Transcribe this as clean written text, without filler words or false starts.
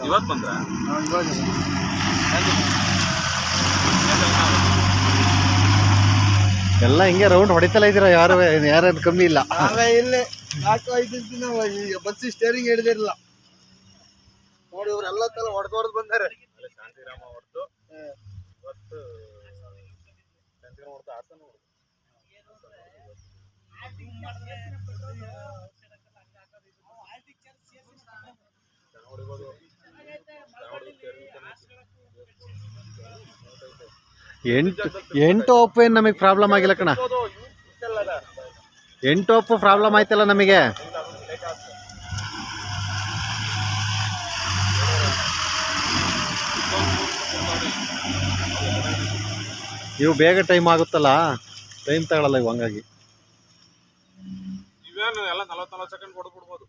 ಇವತ್ತು ಬಂದ್ರ ಇವಾಗ ಎಲ್ಲ ಹಿಂಗೆ ರೌಂಡ್ ಹೊಡಿತಲ್ಲ ಇದ್ದೀರಾ? ಯಾರು ಕಮ್ಮಿ ಇಲ್ಲ. ನಾವೇ ಇಲ್ಲೇ 4-5 ದಿನ ಬಸ್ ಸ್ಟೇರಿಂಗ್ ಹಿಡಿದಿರಲಿಲ್ಲ ನೋಡಿ. ಇವರೆಲ್ಲ ತಲ ಹೊಡೆದು ಬಂದಾರೆ. ಶಾಂತಿರಾಮ ಹೊಡೆದು ಇವತ್ತು ಶಾಂತಿರಾಮ ಹೊಡೆದು ಹಾಸನ ಎಂಟು ಒಪ್ಪು ಏನು ನಮಗೆ ಪ್ರಾಬ್ಲಮ್ ಆಗಿಲ್ಲ ಕಣ. 8 ಒಪ್ಪು ಪ್ರಾಬ್ಲಮ್ ಆಯ್ತಲ್ಲ ನಮಗೆ. ಇವು ಬೇಗ ಟೈಮ್ ಆಗುತ್ತಲ್ಲ, ಟೈಮ್ ತಗೊಳ್ಳಲ್ಲ ಇವು. ಹಂಗಾಗಿ ಇವೇನು ಎಲ್ಲ 40 ಸೆಕೆಂಡ್ ಕೊಡ್ಬಿಡ್ಬೋದು.